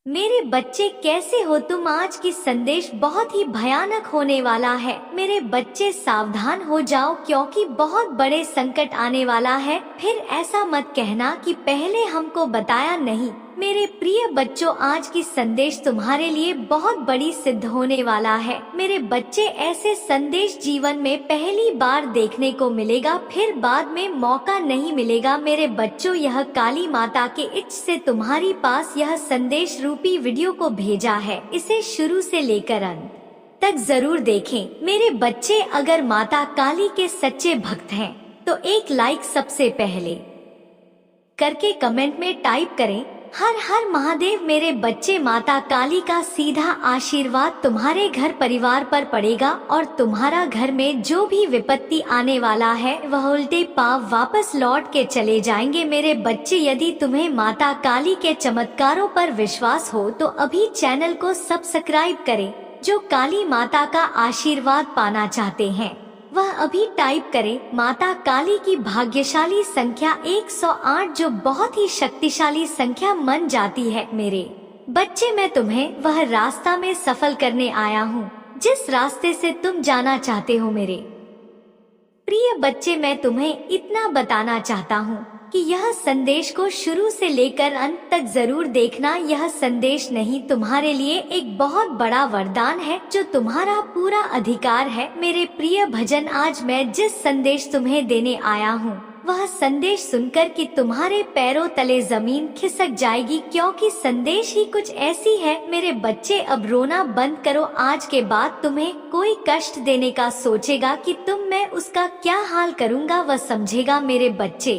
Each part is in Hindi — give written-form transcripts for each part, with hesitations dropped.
मेरे बच्चे कैसे हो तुम। आज की संदेश बहुत ही भयानक होने वाला है। मेरे बच्चे सावधान हो जाओ क्योंकि बहुत बड़े संकट आने वाला है। फिर ऐसा मत कहना कि पहले हमको बताया नहीं। मेरे प्रिय बच्चों, आज की संदेश तुम्हारे लिए बहुत बड़ी सिद्ध होने वाला है। मेरे बच्चे, ऐसे संदेश जीवन में पहली बार देखने को मिलेगा, फिर बाद में मौका नहीं मिलेगा। मेरे बच्चों, यह काली माता के इच्छ से तुम्हारी पास यह संदेश रूपी वीडियो को भेजा है। इसे शुरू से लेकर अंत तक जरूर देखें। मेरे बच्चे, अगर माता काली के सच्चे भक्त हैं तो एक लाइक सबसे पहले करके कमेंट में टाइप करें, हर हर महादेव। मेरे बच्चे, माता काली का सीधा आशीर्वाद तुम्हारे घर परिवार पर पड़ेगा और तुम्हारा घर में जो भी विपत्ति आने वाला है वह उल्टे पांव वापस लौट के चले जाएंगे। मेरे बच्चे, यदि तुम्हें माता काली के चमत्कारों पर विश्वास हो तो अभी चैनल को सब्सक्राइब करें। जो काली माता का आशीर्वाद पाना चाहते हैं वह अभी टाइप करें माता काली की भाग्यशाली संख्या 108, जो बहुत ही शक्तिशाली संख्या मान जाती है। मेरे बच्चे, मैं तुम्हें वह रास्ता में सफल करने आया हूँ जिस रास्ते से तुम जाना चाहते हो। मेरे प्रिय बच्चे, मैं तुम्हें इतना बताना चाहता हूँ कि यह संदेश को शुरू से लेकर अंत तक जरूर देखना। यह संदेश नहीं, तुम्हारे लिए एक बहुत बड़ा वरदान है जो तुम्हारा पूरा अधिकार है। मेरे प्रिय भजन, आज मैं जिस संदेश तुम्हें देने आया हूँ वह संदेश सुनकर कि तुम्हारे पैरों तले जमीन खिसक जाएगी, क्योंकि संदेश ही कुछ ऐसी है। मेरे बच्चे, अब रोना बंद करो। आज के बाद तुम्हें कोई कष्ट देने का सोचेगा कि मैं उसका क्या हाल करूँगा, वह समझेगा। मेरे बच्चे,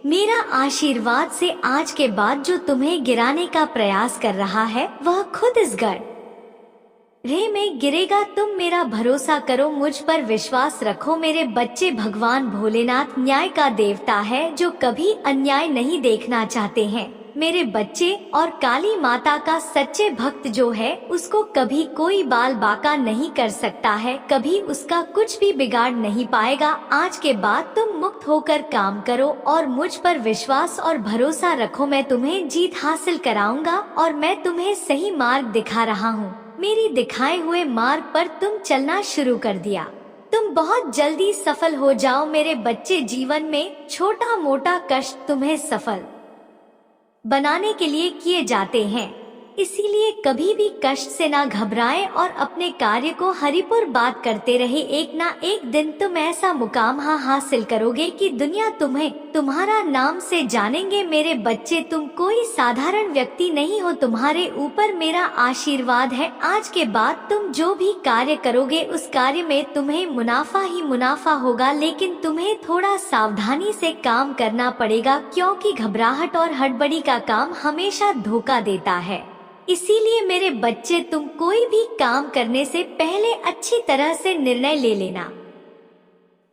मेरा आशीर्वाद से आज के बाद जो तुम्हें गिराने का प्रयास कर रहा है वह खुद इस गड्ढे में गिरेगा। तुम मेरा भरोसा करो, मुझ पर विश्वास रखो। मेरे बच्चे, भगवान भोलेनाथ न्याय का देवता है जो कभी अन्याय नहीं देखना चाहते हैं। मेरे बच्चे, और काली माता का सच्चे भक्त जो है उसको कभी कोई बाल बाका नहीं कर सकता है, कभी उसका कुछ भी बिगाड़ नहीं पाएगा। आज के बाद तुम मुक्त होकर काम करो और मुझ पर विश्वास और भरोसा रखो। मैं तुम्हें जीत हासिल कराऊंगा और मैं तुम्हें सही मार्ग दिखा रहा हूँ। मेरी दिखाए हुए मार्ग पर तुम चलना शुरू कर दिया, तुम बहुत जल्दी सफल हो जाओ। मेरे बच्चे, जीवन में छोटा मोटा कष्ट तुम्हें सफल बनाने के लिए किए जाते हैं, इसीलिए कभी भी कष्ट से ना घबराएं और अपने कार्य को हरिपुर बात करते रहे। एक ना एक दिन तुम ऐसा मुकाम हासिल करोगे कि दुनिया तुम्हें तुम्हारा नाम से जानेंगे। मेरे बच्चे, तुम कोई साधारण व्यक्ति नहीं हो, तुम्हारे ऊपर मेरा आशीर्वाद है। आज के बाद तुम जो भी कार्य करोगे उस कार्य में तुम्हें मुनाफा ही मुनाफा होगा, लेकिन तुम्हें थोड़ा सावधानी से काम करना पड़ेगा, क्योंकि घबराहट और हड़बड़ी का काम हमेशा धोखा देता है। इसीलिए मेरे बच्चे, तुम कोई भी काम करने से पहले अच्छी तरह से निर्णय ले लेना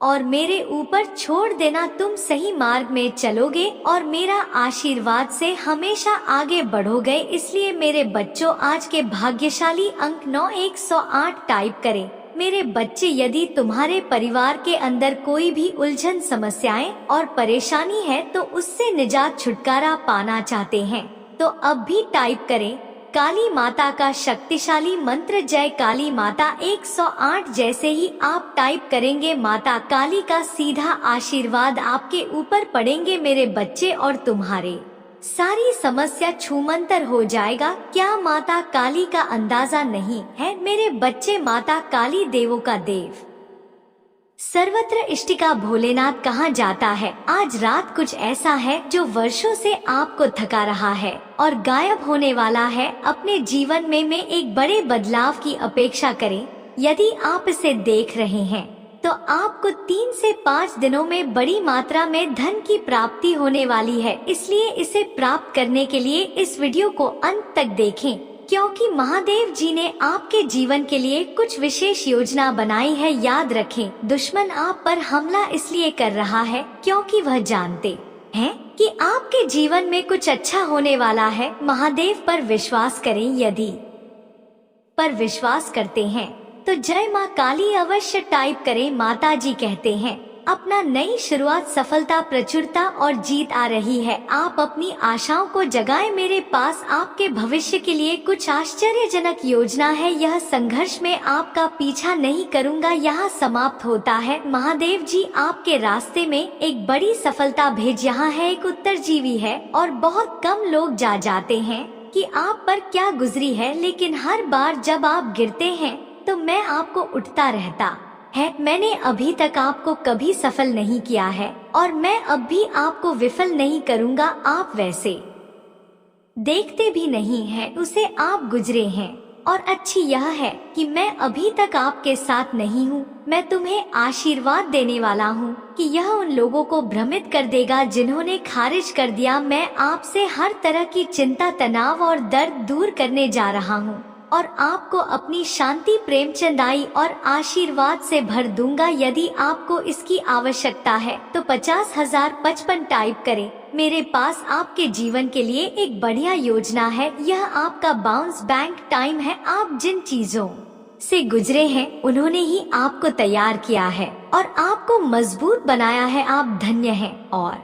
और मेरे ऊपर छोड़ देना। तुम सही मार्ग में चलोगे और मेरा आशीर्वाद से हमेशा आगे बढ़ोगे। इसलिए मेरे बच्चों, आज के भाग्यशाली अंक 9108 टाइप करें। मेरे बच्चे, यदि तुम्हारे परिवार के अंदर कोई भी उलझन, समस्याएं और परेशानी है तो उससे निजात छुटकारा पाना चाहते हैं तो अब भी टाइप करें काली माता का शक्तिशाली मंत्र, जय काली माता 108। जैसे ही आप टाइप करेंगे माता काली का सीधा आशीर्वाद आपके ऊपर पड़ेंगे मेरे बच्चे, और तुम्हारे सारी समस्या छूमंतर हो जाएगा। क्या माता काली का अंदाजा नहीं है मेरे बच्चे? माता काली देवों का देव, सर्वत्र इष्टिका भोलेनाथ कहा जाता है। आज रात कुछ ऐसा है जो वर्षों से आपको थका रहा है और गायब होने वाला है। अपने जीवन में एक बड़े बदलाव की अपेक्षा करें। यदि आप इसे देख रहे हैं तो आपको 3 से 5 दिनों में बड़ी मात्रा में धन की प्राप्ति होने वाली है। इसलिए इसे प्राप्त करने के लिए इस वीडियो को अंत तक देखें, क्योंकि महादेव जी ने आपके जीवन के लिए कुछ विशेष योजना बनाई है। याद रखें, दुश्मन आप पर हमला इसलिए कर रहा है क्योंकि वह जानते हैं कि आपके जीवन में कुछ अच्छा होने वाला है। महादेव पर विश्वास करें। यदि पर विश्वास करते हैं तो जय माँ काली अवश्य टाइप करें। माता जी कहते हैं, अपना नई शुरुआत, सफलता, प्रचुरता और जीत आ रही है। आप अपनी आशाओं को जगाएं। मेरे पास आपके भविष्य के लिए कुछ आश्चर्यजनक योजना है। यह संघर्ष में आपका पीछा नहीं करूंगा यहाँ समाप्त होता है। महादेव जी आपके रास्ते में एक बड़ी सफलता भेज। यहाँ है एक उत्तरजीवी है और बहुत कम लोग जाते हैं कि आप पर क्या गुजरी है, लेकिन हर बार जब आप गिरते हैं तो मैं आपको उठता रहता है। मैंने अभी तक आपको कभी सफल नहीं किया है और मैं अब भी आपको विफल नहीं करूंगा। आप वैसे देखते भी नहीं हैं, उसे आप गुजरे हैं। और अच्छी यह है कि मैं अभी तक आपके साथ नहीं हूँ। मैं तुम्हें आशीर्वाद देने वाला हूँ कि यह उन लोगों को भ्रमित कर देगा जिन्होंने खारिज कर दिया। मैं आपसे हर तरह की चिंता, तनाव और दर्द दूर करने जा रहा हूँ और आपको अपनी शांति, प्रेम, चंदाई और आशीर्वाद से भर दूंगा। यदि आपको इसकी आवश्यकता है तो 50,055 टाइप करें। मेरे पास आपके जीवन के लिए एक बढ़िया योजना है। यह आपका बाउंस बैंक टाइम है। आप जिन चीजों से गुजरे हैं उन्होंने ही आपको तैयार किया है और आपको मजबूत बनाया है। आप धन्य हैं और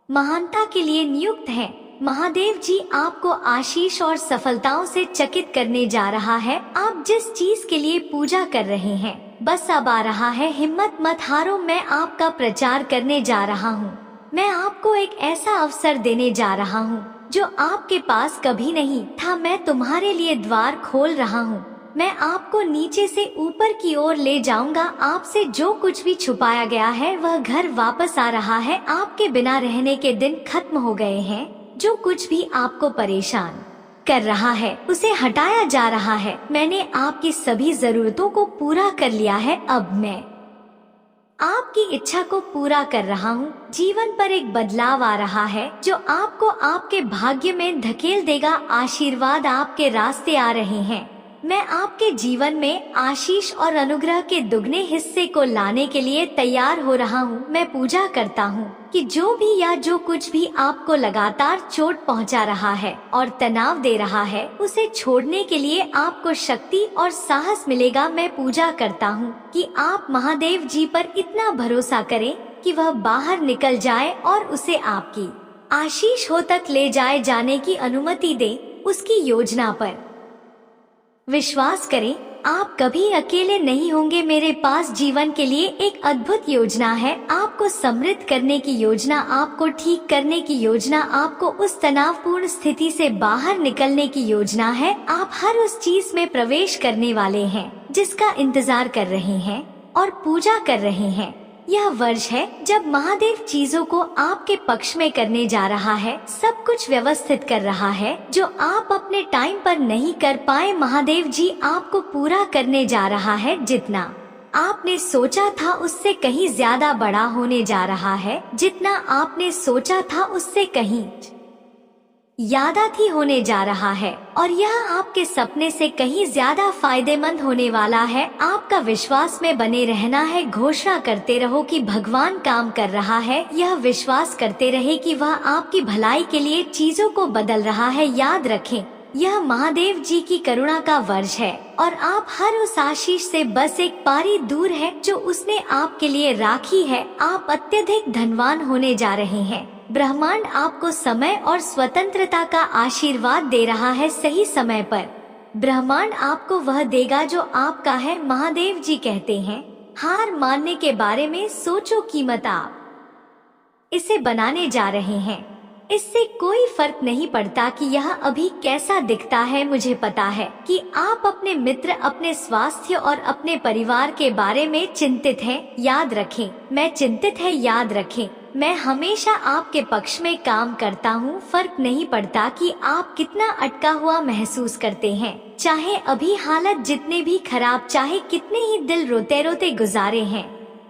महानता के लिए नियुक्त हैं। महादेव जी आपको आशीष और सफलताओं से चकित करने जा रहा है। आप जिस चीज के लिए पूजा कर रहे हैं बस अब आ रहा है। हिम्मत मत हारो, मैं आपका प्रचार करने जा रहा हूँ। मैं आपको एक ऐसा अवसर देने जा रहा हूँ जो आपके पास कभी नहीं था। मैं तुम्हारे लिए द्वार खोल रहा हूँ। मैं आपको नीचे से ऊपर की ओर ले जाऊंगा। आपसे जो कुछ भी छुपाया गया है वह घर वापस आ रहा है। आपके बिना रहने के दिन खत्म हो गए हैं। जो कुछ भी आपको परेशान कर रहा है उसे हटाया जा रहा है। मैंने आपकी सभी जरूरतों को पूरा कर लिया है। अब मैं आपकी इच्छा को पूरा कर रहा हूँ। जीवन पर एक बदलाव आ रहा है जो आपको आपके भाग्य में धकेल देगा। आशीर्वाद आपके रास्ते आ रहे हैं। मैं आपके जीवन में आशीष और अनुग्रह के दुगने हिस्से को लाने के लिए तैयार हो रहा हूँ। मैं पूजा करता हूँ कि जो भी या जो कुछ भी आपको लगातार चोट पहुँचा रहा है और तनाव दे रहा है उसे छोड़ने के लिए आपको शक्ति और साहस मिलेगा। मैं पूजा करता हूँ कि आप महादेव जी पर इतना भरोसा करें कि वह बाहर निकल जाए और उसे आपकी आशीष हो तक ले जाने की अनुमति दे। उसकी योजना पर विश्वास करें। आप कभी अकेले नहीं होंगे। मेरे पास जीवन के लिए एक अद्भुत योजना है। आपको समृद्ध करने की योजना, आपको ठीक करने की योजना, आपको उस तनावपूर्ण स्थिति से बाहर निकलने की योजना है। आप हर उस चीज में प्रवेश करने वाले हैं जिसका इंतजार कर रहे हैं और पूजा कर रहे हैं। यह वर्ष है जब महादेव चीजों को आपके पक्ष में करने जा रहा है, सब कुछ व्यवस्थित कर रहा है जो आप अपने टाइम पर नहीं कर पाए। महादेव जी आपको पूरा करने जा रहा है। जितना आपने सोचा था उससे कहीं ज्यादा बड़ा होने जा रहा है। जितना आपने सोचा था उससे कहीं यादात ही होने जा रहा है और यह आपके सपने से कहीं ज्यादा फायदेमंद होने वाला है। आपका विश्वास में बने रहना है। घोषणा करते रहो कि भगवान काम कर रहा है। यह विश्वास करते रहे कि वह आपकी भलाई के लिए चीजों को बदल रहा है। याद रखें, यह महादेव जी की करुणा का वर्ष है और आप हर उस आशीष से बस एक पारी दूर है जो उसने आपके लिए राखी है। आप अत्यधिक धनवान होने जा रहे हैं। ब्रह्मांड आपको समय और स्वतंत्रता का आशीर्वाद दे रहा है। सही समय पर ब्रह्मांड आपको वह देगा जो आपका है। महादेव जी कहते हैं, हार मानने के बारे में सोचो, कीमत आप इसे बनाने जा रहे हैं। इससे कोई फर्क नहीं पड़ता कि यह अभी कैसा दिखता है। मुझे पता है कि आप अपने मित्र, अपने स्वास्थ्य और अपने परिवार के बारे में चिंतित हैं। याद रखें, मैं चिंतित है। याद रखें, मैं हमेशा आपके पक्ष में काम करता हूँ। फर्क नहीं पड़ता कि आप कितना अटका हुआ महसूस करते हैं, चाहे अभी हालत जितने भी खराब, चाहे कितने ही दिल रोते रोते गुजारे हैं।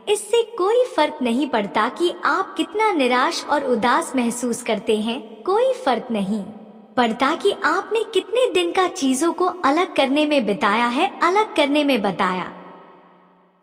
इससे कोई फर्क नहीं पड़ता कि आप कितना निराश और उदास महसूस करते हैं। कोई फर्क नहीं पड़ता कि आपने कितने दिन का चीजों को अलग करने में बिताया है, अलग करने में बताया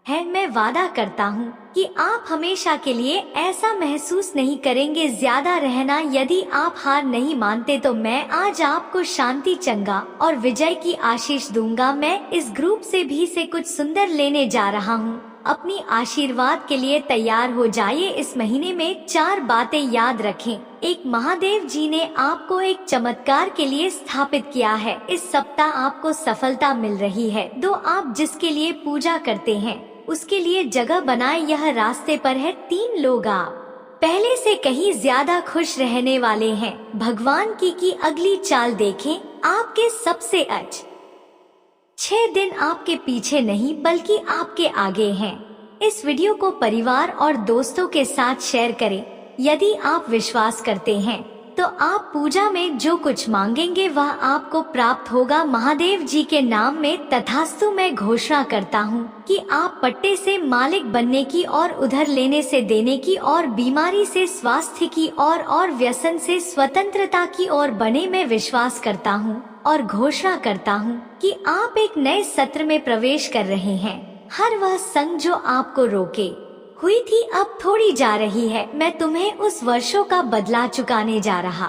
है। मैं वादा करता हूँ कि आप हमेशा के लिए ऐसा महसूस नहीं करेंगे। ज्यादा रहना, यदि आप हार नहीं मानते तो मैं आज आपको शांति, चंगा और विजय की आशीष दूंगा। मैं इस ग्रुप से भी से कुछ सुंदर लेने जा रहा हूँ। अपनी आशीर्वाद के लिए तैयार हो जाइए। इस महीने में 4 बातें याद रखें। एक, महादेव जी ने आपको एक चमत्कार के लिए स्थापित किया है। इस सप्ताह आपको सफलता मिल रही है। 2, आप जिसके लिए पूजा करते हैं उसके लिए जगह बनाए, यह रास्ते पर है। 3, लोग आप पहले से कहीं ज्यादा खुश रहने वाले हैं। भगवान की अगली चाल देखें, आपके सबसे अच्छे दिन आपके पीछे नहीं बल्कि आपके आगे हैं। इस वीडियो को परिवार और दोस्तों के साथ शेयर करें। यदि आप विश्वास करते हैं तो आप पूजा में जो कुछ मांगेंगे वह आपको प्राप्त होगा। महादेव जी के नाम में तथास्तु। मैं घोषणा करता हूँ कि आप पट्टे से मालिक बनने की और उधार लेने से देने की और बीमारी से स्वास्थ्य की और व्यसन से स्वतंत्रता की ओर बने। मैं विश्वास करता हूँ और घोषणा करता हूँ कि आप एक नए सत्र में प्रवेश कर रहे हैं। हर वह संग जो आपको रोके हुई थी अब थोड़ी जा रही है। मैं तुम्हें उस वर्षों का बदला चुकाने जा रहा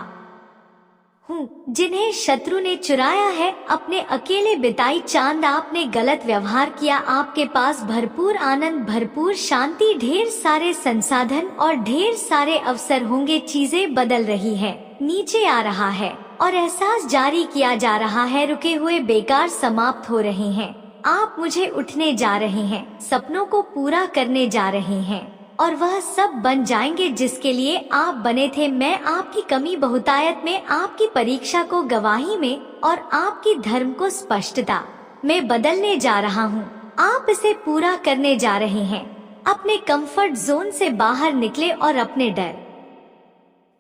हूँ जिन्हें शत्रु ने चुराया है। अपने अकेले बिताई चांद आपने गलत व्यवहार किया। आपके पास भरपूर आनंद, भरपूर शांति, ढेर सारे संसाधन और ढेर सारे अवसर होंगे। चीजें बदल रही है, नीचे आ रहा है और एहसास जारी किया जा रहा है। रुके हुए बेकार समाप्त हो रहे हैं। आप मुझे उठने जा रहे हैं, सपनों को पूरा करने जा रहे हैं और वह सब बन जाएंगे जिसके लिए आप बने थे। मैं आपकी कमी बहुतायत में, आपकी परीक्षा को गवाही में और आपकी धर्म को स्पष्टता में बदलने जा रहा हूँ। आप इसे पूरा करने जा रहे हैं। अपने कंफर्ट जोन से बाहर निकले और अपने डर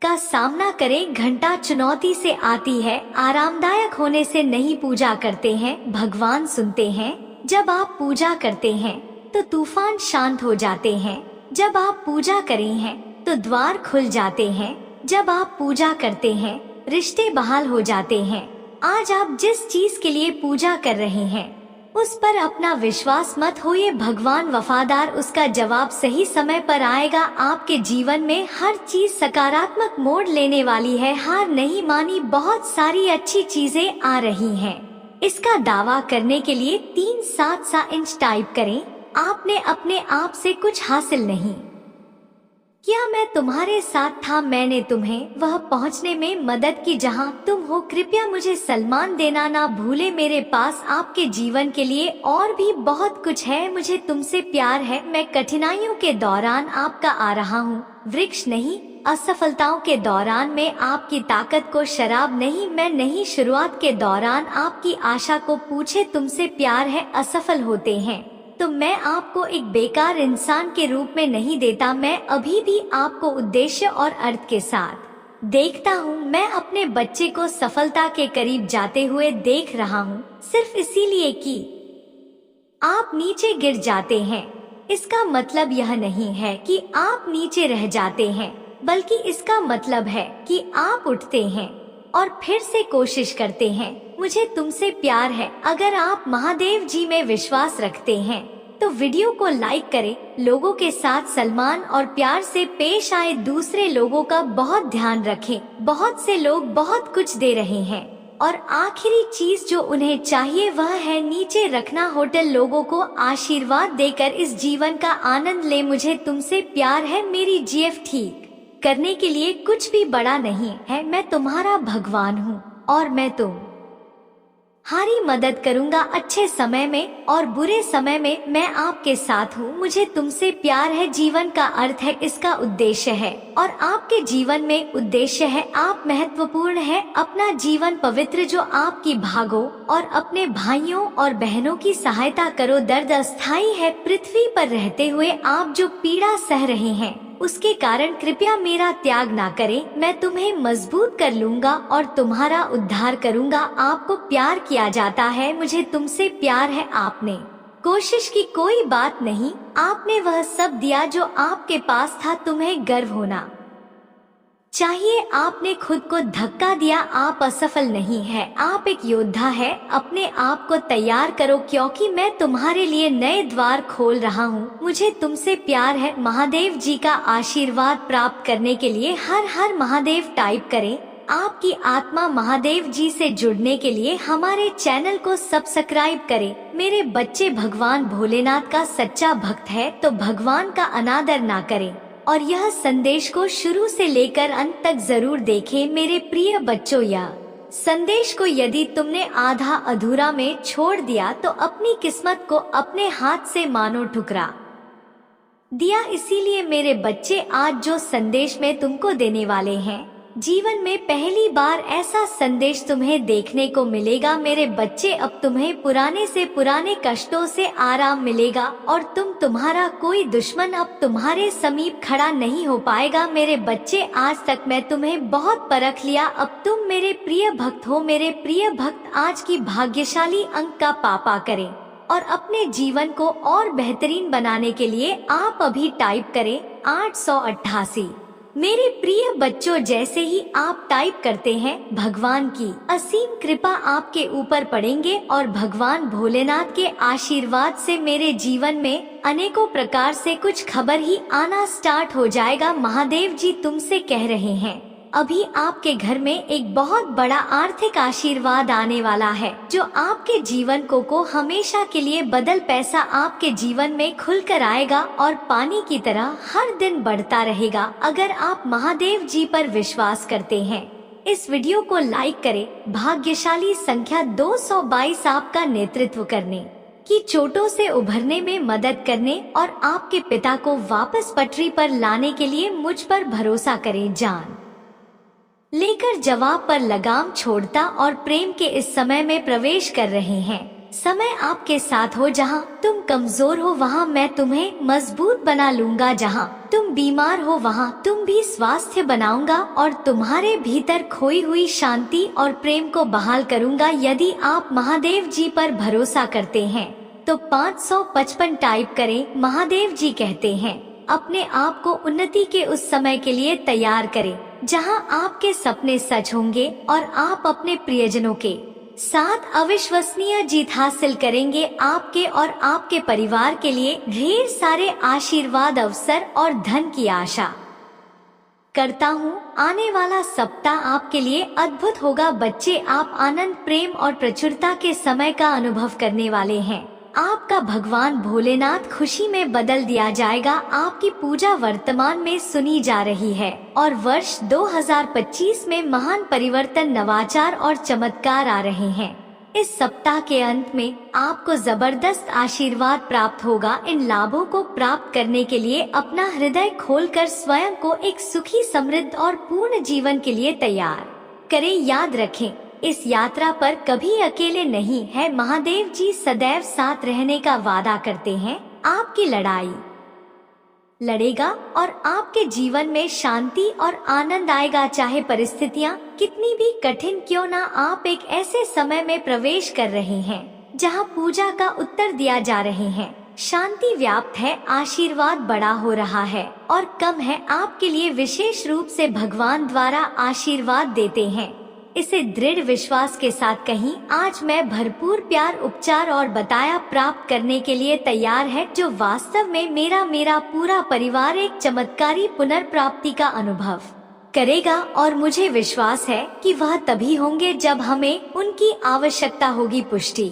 का सामना करें। घंटा चुनौती से आती है, आरामदायक होने से नहीं। पूजा करते हैं, भगवान सुनते हैं। जब आप पूजा करते हैं तो तूफान शांत हो जाते हैं। जब आप पूजा करें हैं तो द्वार खुल जाते हैं। जब आप पूजा करते हैं रिश्ते बहाल हो जाते हैं। आज आप जिस चीज के लिए पूजा कर रहे हैं उस पर अपना विश्वास मत होइए। भगवान वफादार, उसका जवाब सही समय पर आएगा। आपके जीवन में हर चीज सकारात्मक मोड़ लेने वाली है। हार नहीं मानी, बहुत सारी अच्छी चीजें आ रही हैं। इसका दावा करने के लिए 3-7 इंच टाइप करें। आपने अपने आप से कुछ हासिल नहीं किया, मैं तुम्हारे साथ था। मैंने तुम्हें वह पहुंचने में मदद की जहां तुम हो। कृपया मुझे सम्मान देना ना भूले। मेरे पास आपके जीवन के लिए और भी बहुत कुछ है। मुझे तुमसे प्यार है। मैं कठिनाइयों के दौरान आपका आ रहा हूँ, वृक्ष नहीं। असफलताओं के दौरान मैं आपकी ताकत को शराब नहीं, मैं नहीं। शुरुआत के दौरान आपकी आशा को पूछे तुमसे प्यार है। असफल होते हैं तो मैं आपको एक बेकार इंसान के रूप में नहीं देता। मैं अभी भी आपको उद्देश्य और अर्थ के साथ देखता हूँ। मैं अपने बच्चे को सफलता के करीब जाते हुए देख रहा हूँ, सिर्फ इसीलिए कि आप नीचे गिर जाते हैं। इसका मतलब यह नहीं है कि आप नीचे रह जाते हैं, बल्कि इसका मतलब है कि आप उठते हैं और फिर से कोशिश करते हैं। मुझे तुमसे प्यार है। अगर आप महादेव जी में विश्वास रखते हैं तो वीडियो को लाइक करें। लोगों के साथ सम्मान और प्यार से पेश आए। दूसरे लोगों का बहुत ध्यान रखें। बहुत से लोग बहुत कुछ दे रहे हैं और आखिरी चीज जो उन्हें चाहिए वह है नीचे रखना। होटल लोगों को आशीर्वाद देकर इस जीवन का आनंद ले। मुझे तुमसे प्यार है। मेरी जीएफ ठीक करने के लिए कुछ भी बड़ा नहीं है। मैं तुम्हारा भगवान हूँ और मैं तुम्हारी मदद करूँगा। अच्छे समय में और बुरे समय में मैं आपके साथ हूँ। मुझे तुमसे प्यार है। जीवन का अर्थ है, इसका उद्देश्य है और आपके जीवन में उद्देश्य है। आप महत्वपूर्ण है। अपना जीवन पवित्र जो आपकी भागो और अपने भाइयों और बहनों की सहायता करो। दर्द अस्थायी है। पृथ्वी पर रहते हुए आप जो पीड़ा सह रहे हैं उसके कारण कृपया मेरा त्याग ना करें। मैं तुम्हें मजबूत कर लूंगा और तुम्हारा उद्धार करूंगा। आपको प्यार किया जाता है। मुझे तुमसे प्यार है। आपने कोशिश की कोई बात नहीं, आपने वह सब दिया जो आपके पास था। तुम्हें गर्व होना चाहिए। आपने खुद को धक्का दिया। आप असफल नहीं है, आप एक योद्धा है। अपने आप को तैयार करो क्योंकि मैं तुम्हारे लिए नए द्वार खोल रहा हूँ। मुझे तुमसे प्यार है। महादेव जी का आशीर्वाद प्राप्त करने के लिए हर हर महादेव टाइप करें। आपकी आत्मा महादेव जी से जुड़ने के लिए हमारे चैनल को सब्सक्राइब करें। मेरे बच्चे, भगवान भोलेनाथ का सच्चा भक्त है तो भगवान का अनादर ना करें और यह संदेश को शुरू से लेकर अंत तक जरूर देखें। मेरे प्रिय बच्चों, यह संदेश को यदि तुमने आधा अधूरा में छोड़ दिया तो अपनी किस्मत को अपने हाथ से मानो ठुकरा दिया। इसीलिए मेरे बच्चे, आज जो संदेश मैं तुमको देने वाले हैं, जीवन में पहली बार ऐसा संदेश तुम्हें देखने को मिलेगा। मेरे बच्चे, अब तुम्हें पुराने से पुराने कष्टों से आराम मिलेगा और तुम्हारा कोई दुश्मन अब तुम्हारे समीप खड़ा नहीं हो पाएगा। मेरे बच्चे, आज तक मैं तुम्हें बहुत परख लिया, अब तुम मेरे प्रिय भक्त हो। मेरे प्रिय भक्त, आज की भाग्यशाली अंक का पापा करें और अपने जीवन को और बेहतरीन बनाने के लिए आप अभी टाइप करें 888। मेरे प्रिय बच्चों, जैसे ही आप टाइप करते हैं, भगवान की असीम कृपा आपके ऊपर पड़ेंगे और भगवान भोलेनाथ के आशीर्वाद से मेरे जीवन में अनेकों प्रकार से कुछ खबर ही आना स्टार्ट हो जाएगा। महादेव जी तुमसे कह रहे हैं, अभी आपके घर में एक बहुत बड़ा आर्थिक आशीर्वाद आने वाला है जो आपके जीवन को हमेशा के लिए बदल। पैसा आपके जीवन में खुलकर आएगा और पानी की तरह हर दिन बढ़ता रहेगा। अगर आप महादेव जी पर विश्वास करते हैं, इस वीडियो को लाइक करें। भाग्यशाली संख्या 222 आपका नेतृत्व करने की चोटों से उभरने में मदद करने और आपके पिता को वापस पटरी पर लाने के लिए मुझ पर भरोसा करें। जान लेकर जवाब पर लगाम छोड़ता और प्रेम के इस समय में प्रवेश कर रहे हैं। समय आपके साथ हो, जहां तुम कमजोर हो वहां मैं तुम्हें मजबूत बना लूंगा। जहां तुम बीमार हो वहां तुम भी स्वास्थ्य बनाऊंगा और तुम्हारे भीतर खोई हुई शांति और प्रेम को बहाल करूंगा। यदि आप महादेव जी पर भरोसा करते हैं तो 555 टाइप करें। महादेव जी कहते हैं, अपने आप को उन्नति के उस समय के लिए तैयार करें जहां आपके सपने सच होंगे और आप अपने प्रियजनों के साथ अविश्वसनीय जीत हासिल करेंगे। आपके और आपके परिवार के लिए ढेर सारे आशीर्वाद, अवसर और धन की आशा करता हूँ। आने वाला सप्ताह आपके लिए अद्भुत होगा। बच्चे, आप आनंद, प्रेम और प्रचुरता के समय का अनुभव करने वाले हैं। आपका भगवान भोलेनाथ खुशी में बदल दिया जाएगा। आपकी पूजा वर्तमान में सुनी जा रही है और वर्ष 2025 में महान परिवर्तन, नवाचार और चमत्कार आ रहे हैं। इस सप्ताह के अंत में आपको जबरदस्त आशीर्वाद प्राप्त होगा। इन लाभों को प्राप्त करने के लिए अपना हृदय खोलकर स्वयं को एक सुखी, समृद्ध और पूर्ण जीवन के लिए तैयार करें। याद रखें, इस यात्रा पर कभी अकेले नहीं है। महादेव जी सदैव साथ रहने का वादा करते हैं। आपकी लड़ाई लड़ेगा और आपके जीवन में शांति और आनंद आएगा। चाहे परिस्थितियां कितनी भी कठिन क्यों ना, आप एक ऐसे समय में प्रवेश कर रहे हैं जहां पूजा का उत्तर दिया जा रहे हैं। शांति व्याप्त है, आशीर्वाद बड़ा हो रहा है और कम है। आपके लिए विशेष रूप से भगवान द्वारा आशीर्वाद देते हैं। इसे दृढ़ विश्वास के साथ कहीं, आज मैं भरपूर प्यार, उपचार और बताया प्राप्त करने के लिए तैयार है, जो वास्तव में मेरा पूरा परिवार एक चमत्कारी पुनर्प्राप्ति का अनुभव करेगा। और मुझे विश्वास है कि वह तभी होंगे जब हमें उनकी आवश्यकता होगी। पुष्टि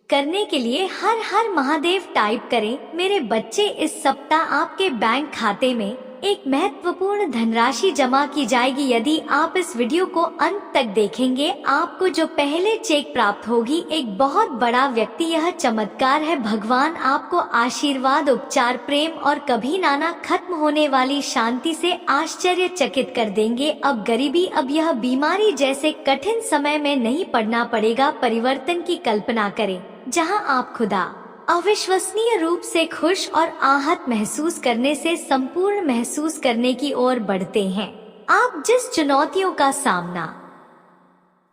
करने के लिए हर हर महादेव टाइप करें। मेरे बच्चे, इस सप्ताह आपके बैंक खाते में एक महत्वपूर्ण धनराशि जमा की जाएगी। यदि आप इस वीडियो को अंत तक देखेंगे, आपको जो पहले चेक प्राप्त होगी एक बहुत बड़ा व्यक्ति। यह चमत्कार है। भगवान आपको आशीर्वाद, उपचार, प्रेम और कभी ना खत्म होने वाली शांति से आश्चर्यचकित कर देंगे। अब गरीबी, अब यह बीमारी जैसे कठिन समय में नहीं पड़ना पड़ेगा। परिवर्तन की कल्पना करें जहां आप खुदा अविश्वसनीय रूप से खुश और आहत महसूस करने से संपूर्ण महसूस करने की ओर बढ़ते हैं। आप जिस चुनौतियों का सामना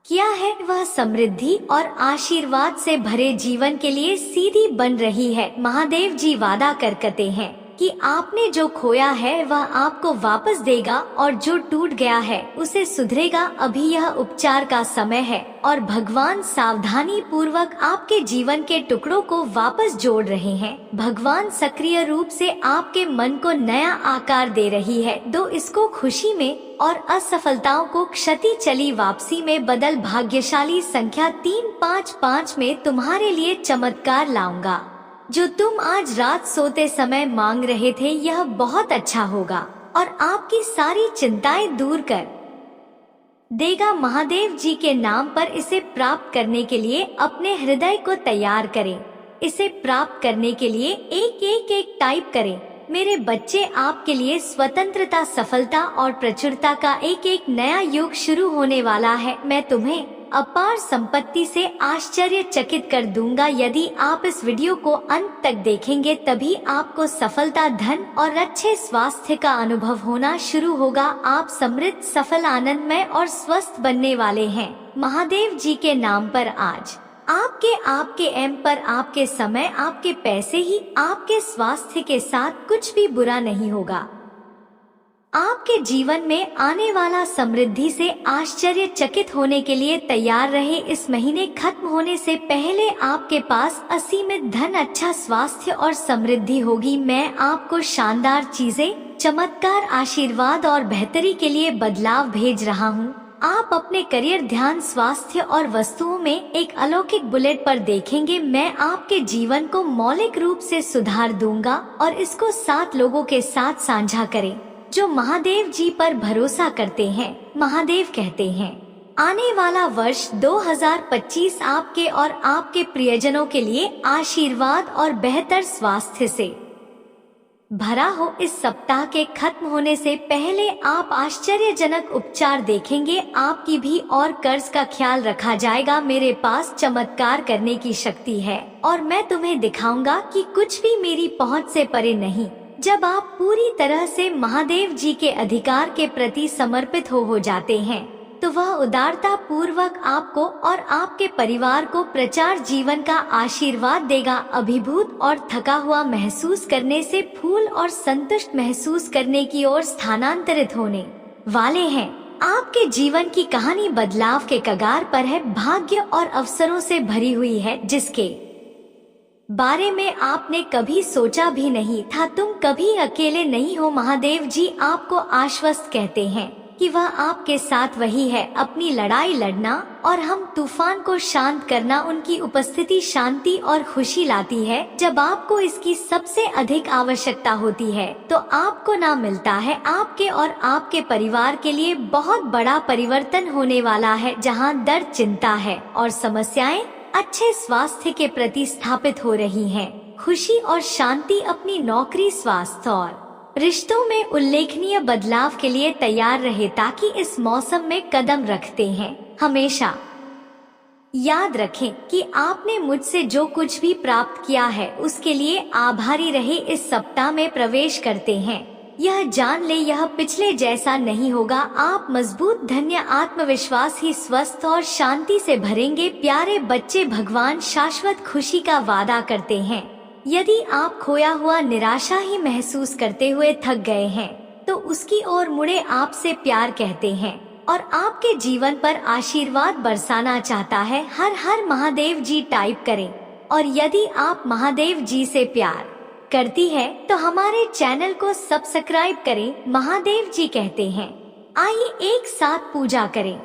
किया है वह समृद्धि और आशीर्वाद से भरे जीवन के लिए सीधी बन रही है। महादेव जी वादा करते हैं, कि आपने जो खोया है वह आपको वापस देगा और जो टूट गया है उसे सुधरेगा। अभी यह उपचार का समय है और भगवान सावधानी पूर्वक आपके जीवन के टुकड़ों को वापस जोड़ रहे हैं। भगवान सक्रिय रूप से आपके मन को नया आकार दे रही है। दो इसको खुशी में और असफलताओं को क्षति चली वापसी में बदल। भाग्यशाली संख्या 355 में तुम्हारे लिए चमत्कार लाऊंगा। जो तुम आज रात सोते समय मांग रहे थे यह बहुत अच्छा होगा और आपकी सारी चिंताएं दूर कर देगा। महादेव जी के नाम पर इसे प्राप्त करने के लिए अपने हृदय को तैयार करें। इसे प्राप्त करने के लिए एक टाइप करें। मेरे बच्चे, आपके लिए स्वतंत्रता, सफलता और प्रचुरता का एक नया युग शुरू होने वाला है। मैं तुम्हें अपार संपत्ति से आश्चर्यचकित कर दूंगा। यदि आप इस वीडियो को अंत तक देखेंगे तभी आपको सफलता, धन और अच्छे स्वास्थ्य का अनुभव होना शुरू होगा। आप समृद्ध, सफल, आनंदमय और स्वस्थ बनने वाले हैं। महादेव जी के नाम पर आज आपके एम पर आपके समय, आपके पैसे ही आपके स्वास्थ्य के साथ कुछ भी बुरा नहीं होगा। आपके जीवन में आने वाला समृद्धि से आश्चर्यचकित होने के लिए तैयार रहे। इस महीने खत्म होने से पहले आपके पास असीमित धन, अच्छा स्वास्थ्य और समृद्धि होगी। मैं आपको शानदार चीजें, चमत्कार, आशीर्वाद और बेहतरी के लिए बदलाव भेज रहा हूँ। आप अपने करियर, ध्यान, स्वास्थ्य और वस्तुओं में एक अलौकिक बुलेट पर देखेंगे। मैं आपके जीवन को मौलिक रूप से सुधार दूंगा और इसको 7 लोगों के साथ साझा करें जो महादेव जी पर भरोसा करते हैं। महादेव कहते हैं, आने वाला वर्ष 2025 आपके और आपके प्रियजनों के लिए आशीर्वाद और बेहतर स्वास्थ्य से भरा हो। इस सप्ताह के खत्म होने से पहले आप आश्चर्यजनक उपचार देखेंगे। आपकी भी और कर्ज का ख्याल रखा जाएगा। मेरे पास चमत्कार करने की शक्ति है और मैं तुम्हें दिखाऊंगा कि कुछ भी मेरी पहुंच से परे नहीं। जब आप पूरी तरह से महादेव जी के अधिकार के प्रति समर्पित हो जाते हैं तो वह उदारता पूर्वक आपको और आपके परिवार को प्रचार जीवन का आशीर्वाद देगा। अभिभूत और थका हुआ महसूस करने से फूल और संतुष्ट महसूस करने की ओर स्थानांतरित होने वाले हैं। आपके जीवन की कहानी बदलाव के कगार पर है, भाग्य और अवसरों से भरी हुई है जिसके बारे में आपने कभी सोचा भी नहीं था। तुम कभी अकेले नहीं हो। महादेव जी आपको आश्वस्त कहते हैं कि वह आपके साथ वही है। अपनी लड़ाई लड़ना और हम तूफान को शांत करना। उनकी उपस्थिति शांति और खुशी लाती है। जब आपको इसकी सबसे अधिक आवश्यकता होती है तो आपको ना मिलता है। आपके और आपके परिवार के लिए बहुत बड़ा परिवर्तन होने वाला है। जहां दर्द, चिंता है और समस्याएं अच्छे स्वास्थ्य के प्रति स्थापित हो रही हैं। खुशी और शांति अपनी नौकरी, स्वास्थ्य और रिश्तों में उल्लेखनीय बदलाव के लिए तैयार रहे ताकि इस मौसम में कदम रखते हैं। हमेशा याद रखें कि आपने मुझसे जो कुछ भी प्राप्त किया है उसके लिए आभारी रहे। इस सप्ताह में प्रवेश करते हैं, यह जान ले यह पिछले जैसा नहीं होगा। आप मजबूत, धन्य, आत्मविश्वास ही स्वस्थ और शांति से भरेंगे। प्यारे बच्चे, भगवान शाश्वत खुशी का वादा करते हैं। यदि आप खोया हुआ, निराशा ही महसूस करते हुए थक गए हैं तो उसकी ओर मुड़े आपसे प्यार कहते हैं और आपके जीवन पर आशीर्वाद बरसाना चाहता है। हर हर महादेव जी टाइप करें और यदि आप महादेव जी से प्यार करती है तो हमारे चैनल को सब्सक्राइब करें। महादेव जी कहते हैं, आइए एक साथ पूजा करें।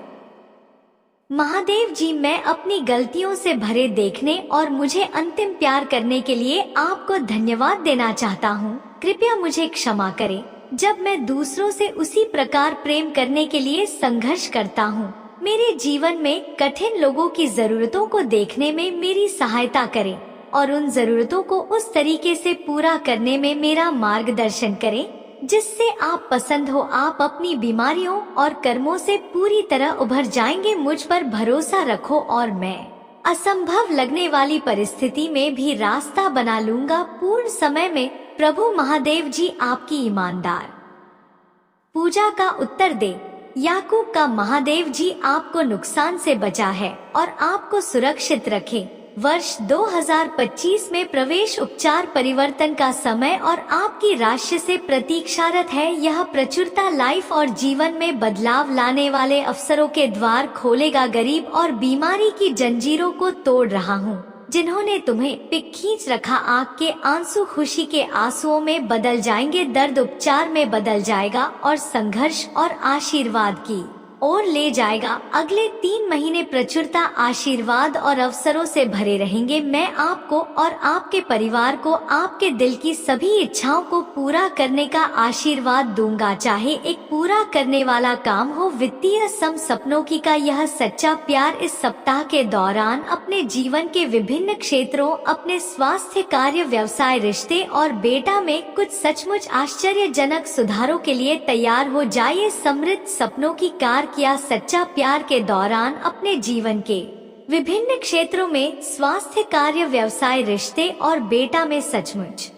महादेव जी, मैं अपनी गलतियों से भरे देखने और मुझे अंतिम प्यार करने के लिए आपको धन्यवाद देना चाहता हूँ। कृपया मुझे क्षमा करें जब मैं दूसरों से उसी प्रकार प्रेम करने के लिए संघर्ष करता हूँ। मेरे जीवन में कठिन लोगों की जरूरतों को देखने में मेरी सहायता करें और उन जरूरतों को उस तरीके से पूरा करने में मेरा मार्गदर्शन करें जिससे आप पसंद हो। आप अपनी बीमारियों और कर्मों से पूरी तरह उभर जाएंगे। मुझ पर भरोसा रखो और मैं असंभव लगने वाली परिस्थिति में भी रास्ता बना लूंगा। पूर्ण समय में प्रभु महादेव जी आपकी ईमानदार पूजा का उत्तर दे। याकूब का महादेव जी आपको नुकसान से बचा है और आपको सुरक्षित रखे। वर्ष 2025 में प्रवेश उपचार परिवर्तन का समय और आपकी राशि से प्रतीक्षारत है। यह प्रचुरता लाइफ और जीवन में बदलाव लाने वाले अवसरों के द्वार खोलेगा। गरीब और बीमारी की जंजीरों को तोड़ रहा हूँ। जिन्होंने तुम्हें पिक खींच रखा, आग के आंसू खुशी के आंसुओं में बदल जाएंगे, दर्द उपचार में बदल जाएगा और संघर्ष और आशीर्वाद की और ले जाएगा। अगले 3 महीने प्रचुरता, आशीर्वाद और अवसरों से भरे रहेंगे। मैं आपको और आपके परिवार को आपके दिल की सभी इच्छाओं को पूरा करने का आशीर्वाद दूंगा, चाहे एक पूरा करने वाला काम हो, वित्तीय सपनों की का यह सच्चा प्यार इस सप्ताह के दौरान अपने जीवन के विभिन्न क्षेत्रों, अपने स्वास्थ्य, कार्य, व्यवसाय, रिश्ते और बेटा में कुछ सचमुच आश्चर्यजनक सुधारों के लिए तैयार हो जाइए। समृद्ध सपनों की कार किया सच्चा प्यार के दौरान अपने जीवन के विभिन्न क्षेत्रों में, स्वास्थ्य, कार्य, व्यवसाय, रिश्ते और बेटा में सचमुच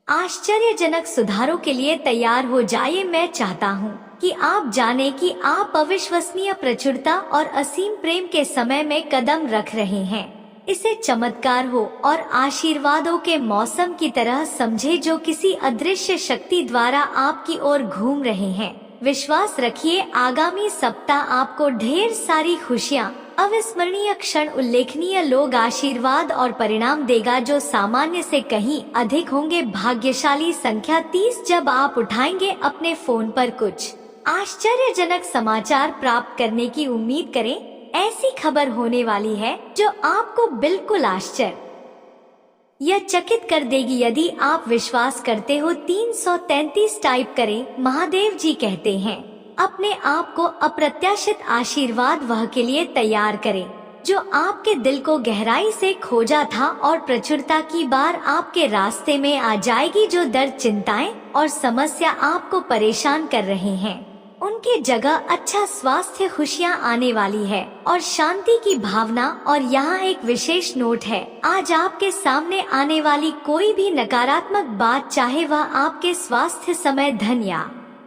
आश्चर्यजनक सुधारों के लिए तैयार हो जाइए। मैं चाहता हूँ कि आप जाने कि आप अविश्वसनीय प्रचुरता और असीम प्रेम के समय में कदम रख रहे हैं। इसे चमत्कार हो और आशीर्वादों के मौसम की तरह समझे जो किसी अदृश्य शक्ति द्वारा आपकी ओर घूम रहे हैं। विश्वास रखिए, आगामी सप्ताह आपको ढेर सारी खुशियाँ, अविस्मरणीय क्षण, उल्लेखनीय लोग, आशीर्वाद और परिणाम देगा जो सामान्य से कहीं अधिक होंगे। भाग्यशाली संख्या 30। जब आप उठाएंगे अपने फोन पर कुछ आश्चर्यजनक समाचार प्राप्त करने की उम्मीद करें। ऐसी खबर होने वाली है जो आपको बिल्कुल यह चकित कर देगी। यदि आप विश्वास करते हो 333 टाइप करें। महादेव जी कहते हैं, अपने आप को अप्रत्याशित आशीर्वाद वह के लिए तैयार करें जो आपके दिल को गहराई से खोजा था, और प्रचुरता की बार आपके रास्ते में आ जाएगी। जो दर्द, चिंताएं और समस्या आपको परेशान कर रहे हैं, उनके जगह अच्छा स्वास्थ्य, खुशियाँ आने वाली है और शांति की भावना। और यहाँ एक विशेष नोट है, आज आपके सामने आने वाली कोई भी नकारात्मक बात, चाहे वह आपके स्वास्थ्य, समय, धन या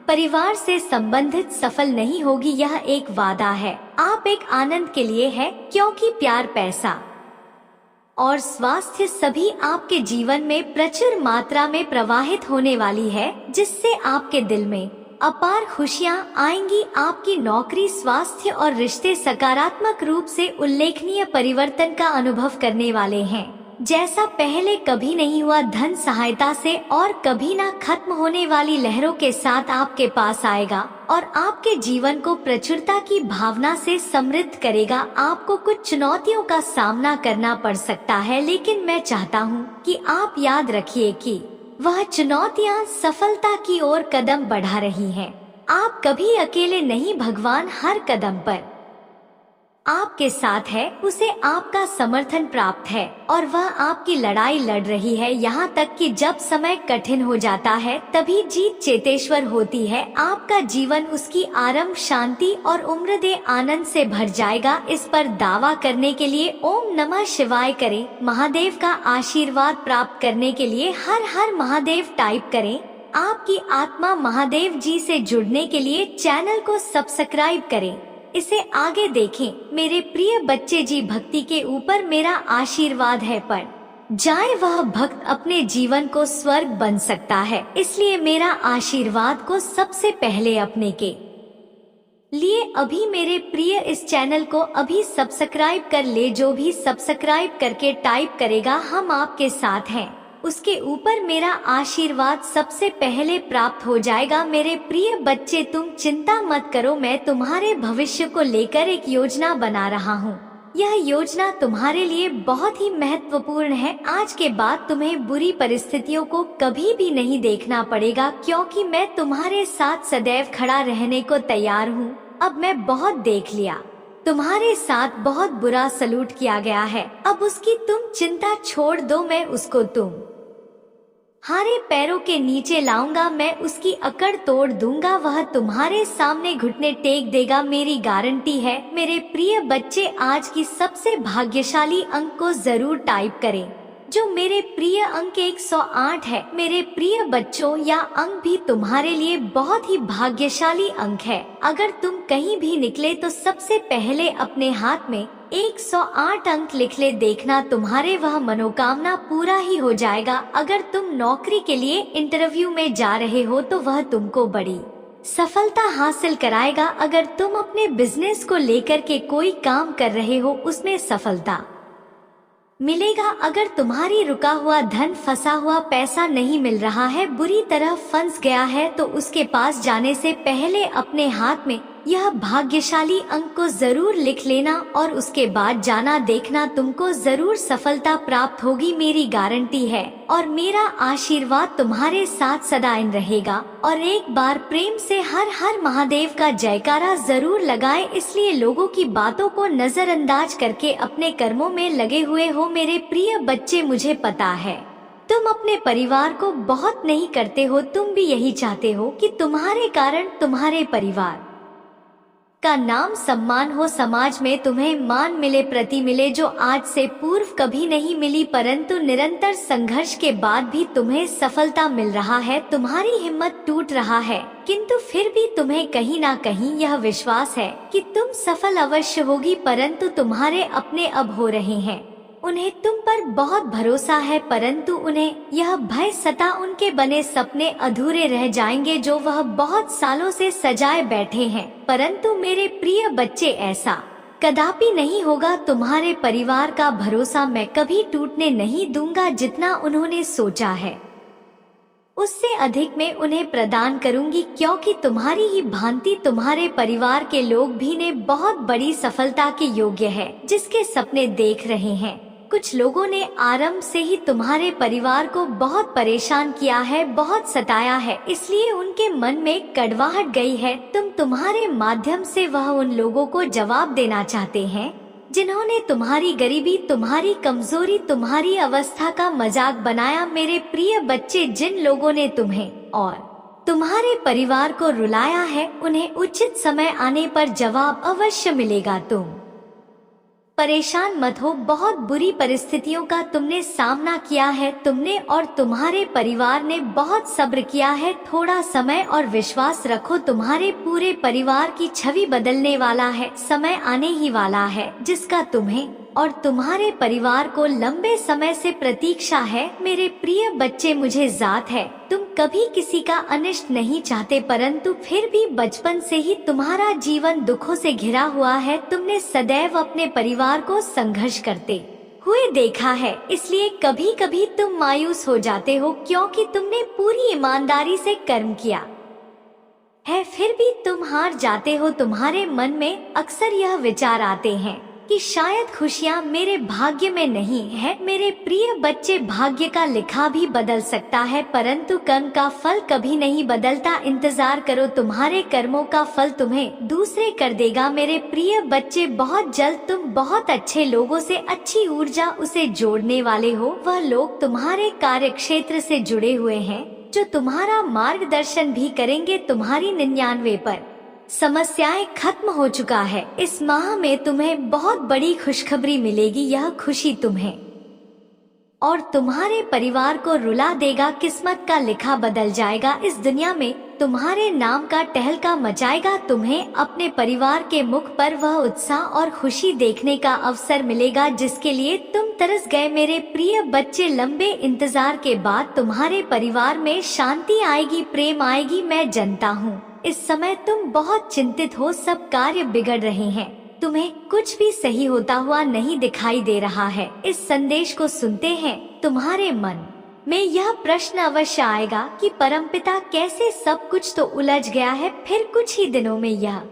परिवार से संबंधित, सफल नहीं होगी। यह एक वादा है, आप एक आनंद के लिए है, क्योंकि प्यार, पैसा और स्वास्थ्य सभी आपके जीवन में प्रचुर मात्रा में प्रवाहित होने वाली है, जिससे आपके दिल में अपार खुशियाँ आएंगी। आपकी नौकरी, स्वास्थ्य और रिश्ते सकारात्मक रूप से उल्लेखनीय परिवर्तन का अनुभव करने वाले हैं, जैसा पहले कभी नहीं हुआ। धन सहायता से और कभी ना खत्म होने वाली लहरों के साथ आपके पास आएगा और आपके जीवन को प्रचुरता की भावना से समृद्ध करेगा। आपको कुछ चुनौतियों का सामना करना पड़ सकता है, लेकिन मैं चाहता हूँ कि आप याद रखिए कि वह चुनौतियाँ सफलता की ओर कदम बढ़ा रही हैं। आप कभी अकेले नहीं, भगवान हर कदम पर आपके साथ है। उसे आपका समर्थन प्राप्त है और वह आपकी लड़ाई लड़ रही है। यहाँ तक कि जब समय कठिन हो जाता है, तभी जीत चेतेश्वर होती है। आपका जीवन उसकी आरंभ, शांति और उम्र दे आनंद से भर जाएगा। इस पर दावा करने के लिए ओम नमः शिवाय करें। महादेव का आशीर्वाद प्राप्त करने के लिए हर हर महादेव टाइप करें। आपकी आत्मा महादेव जी से जुड़ने के लिए चैनल को सब्सक्राइब करें। इसे आगे देखें। मेरे प्रिय बच्चे जी, भक्ति के ऊपर मेरा आशीर्वाद है, पर जाए वह भक्त अपने जीवन को स्वर्ग बन सकता है। इसलिए मेरा आशीर्वाद को सबसे पहले अपने के लिए अभी मेरे प्रिय इस चैनल को अभी सब्सक्राइब कर ले। जो भी सब्सक्राइब करके टाइप करेगा हम आपके साथ हैं, उसके ऊपर मेरा आशीर्वाद सबसे पहले प्राप्त हो जाएगा। मेरे प्रिय बच्चे, तुम चिंता मत करो, मैं तुम्हारे भविष्य को लेकर एक योजना बना रहा हूँ। यह योजना तुम्हारे लिए बहुत ही महत्वपूर्ण है। आज के बाद तुम्हें बुरी परिस्थितियों को कभी भी नहीं देखना पड़ेगा, क्योंकि मैं तुम्हारे साथ सदैव खड़ा रहने को तैयार हूँ। अब मैं बहुत देख लिया, तुम्हारे साथ बहुत बुरा सलूट किया गया है। अब उसकी तुम चिंता छोड़ दो, मैं उसको तुम्हारे पैरों के नीचे लाऊंगा। मैं उसकी अकड़ तोड़ दूंगा, वह तुम्हारे सामने घुटने टेक देगा, मेरी गारंटी है। मेरे प्रिय बच्चे, आज की सबसे भाग्यशाली अंक को जरूर टाइप करें। जो मेरे प्रिय अंक 108 है। मेरे प्रिय बच्चों, यह अंक भी तुम्हारे लिए बहुत ही भाग्यशाली अंक है। अगर तुम कहीं भी निकले तो सबसे पहले अपने हाथ में 108 अंक लिख ले, देखना तुम्हारे वह मनोकामना पूरा ही हो जाएगा। अगर तुम नौकरी के लिए इंटरव्यू में जा रहे हो तो वह तुमको बड़ी सफलता हासिल कराएगा। अगर तुम अपने बिजनेस को लेकर के कोई काम कर रहे हो, उसमें सफलता मिलेगा। अगर तुम्हारी रुका हुआ धन, फंसा हुआ पैसा नहीं मिल रहा है, बुरी तरह फंस गया है, तो उसके पास जाने से पहले अपने हाथ में यह भाग्यशाली अंक को जरूर लिख लेना और उसके बाद जाना, देखना तुमको जरूर सफलता प्राप्त होगी, मेरी गारंटी है। और मेरा आशीर्वाद तुम्हारे साथ सदा रहेगा। और एक बार प्रेम से हर हर महादेव का जयकारा जरूर लगाए। इसलिए लोगों की बातों को नजरअंदाज करके अपने कर्मों में लगे हुए हो मेरे प्रिय बच्चे। मुझे पता है तुम अपने परिवार को बहुत नहीं करते हो, तुम भी यही चाहते हो कि तुम्हारे कारण तुम्हारे परिवार का नाम सम्मान हो, समाज में तुम्हें मान मिले, प्रति मिले, जो आज से पूर्व कभी नहीं मिली। परंतु निरंतर संघर्ष के बाद भी तुम्हें सफलता मिल रहा है। तुम्हारी हिम्मत टूट रहा है, किंतु फिर भी तुम्हें कहीं ना कहीं यह विश्वास है कि तुम सफल अवश्य होगी। परंतु तुम्हारे अपने अब हो रहे हैं, उन्हें तुम पर बहुत भरोसा है, परंतु उन्हें यह भय सता उनके बने सपने अधूरे रह जाएंगे जो वह बहुत सालों से सजाए बैठे हैं। परंतु मेरे प्रिय बच्चे, ऐसा कदापि नहीं होगा। तुम्हारे परिवार का भरोसा मैं कभी टूटने नहीं दूंगा। जितना उन्होंने सोचा है उससे अधिक मैं उन्हें प्रदान करूंगी, क्योंकि तुम्हारी ही भांति तुम्हारे परिवार के लोग भी ने बहुत बड़ी सफलता के योग्य है, जिसके सपने देख रहे हैं। कुछ लोगों ने आरंभ से ही तुम्हारे परिवार को बहुत परेशान किया है, बहुत सताया है, इसलिए उनके मन में कड़वाहट गई है। तुम्हारे माध्यम से वह उन लोगों को जवाब देना चाहते हैं जिन्होंने तुम्हारी गरीबी, तुम्हारी कमजोरी, तुम्हारी अवस्था का मजाक बनाया। मेरे प्रिय बच्चे, जिन लोगों ने तुम्हें और तुम्हारे परिवार को रुलाया है, उन्हें उचित समय आने पर जवाब अवश्य मिलेगा। तुम परेशान मत हो, बहुत बुरी परिस्थितियों का तुमने सामना किया है। तुमने और तुम्हारे परिवार ने बहुत सब्र किया है। थोड़ा समय और विश्वास रखो, तुम्हारे पूरे परिवार की छवि बदलने वाला है। समय आने ही वाला है जिसका तुम्हें और तुम्हारे परिवार को लंबे समय से प्रतीक्षा है। मेरे प्रिय बच्चे, मुझे जात है तुम कभी किसी का अनिष्ट नहीं चाहते, परंतु फिर भी बचपन से ही तुम्हारा जीवन दुखों से घिरा हुआ है। तुमने सदैव अपने परिवार को संघर्ष करते हुए देखा है, इसलिए कभी कभी तुम मायूस हो जाते हो, क्योंकि तुमने पूरी ईमानदारी से कर्म किया है, फिर भी तुम हार जाते हो। तुम्हारे मन में अक्सर यह विचार आते हैं कि शायद खुशियाँ मेरे भाग्य में नहीं है। मेरे प्रिय बच्चे, भाग्य का लिखा भी बदल सकता है, परंतु कर्म का फल कभी नहीं बदलता। इंतजार करो, तुम्हारे कर्मों का फल तुम्हें दूसरे कर देगा। मेरे प्रिय बच्चे, बहुत जल्द तुम बहुत अच्छे लोगों से अच्छी ऊर्जा उसे जोड़ने वाले हो। वह लोग तुम्हारे कार्य क्षेत्र से जुड़े हुए हैं जो तुम्हारा मार्गदर्शन भी करेंगे। तुम्हारी 99 पर समस्याएं खत्म हो चुका है। इस माह में तुम्हें बहुत बड़ी खुशखबरी मिलेगी। यह खुशी तुम्हें और तुम्हारे परिवार को रुला देगा। किस्मत का लिखा बदल जाएगा। इस दुनिया में तुम्हारे नाम का टहलका मचाएगा। तुम्हें अपने परिवार के मुख पर वह उत्साह और खुशी देखने का अवसर मिलेगा जिसके लिए तुम तरस गए। मेरे प्रिय बच्चे, लंबे इंतजार के बाद तुम्हारे परिवार में शांति आएगी, प्रेम आएगी। मैं जानता हूँ इस समय तुम बहुत चिंतित हो, सब कार्य बिगड़ रहे हैं, तुम्हें कुछ भी सही होता हुआ नहीं दिखाई दे रहा है। इस संदेश को सुनते हैं तुम्हारे मन में यह प्रश्न अवश्य आएगा कि परमपिता कैसे, सब कुछ तो उलझ गया है, फिर कुछ ही दिनों में यह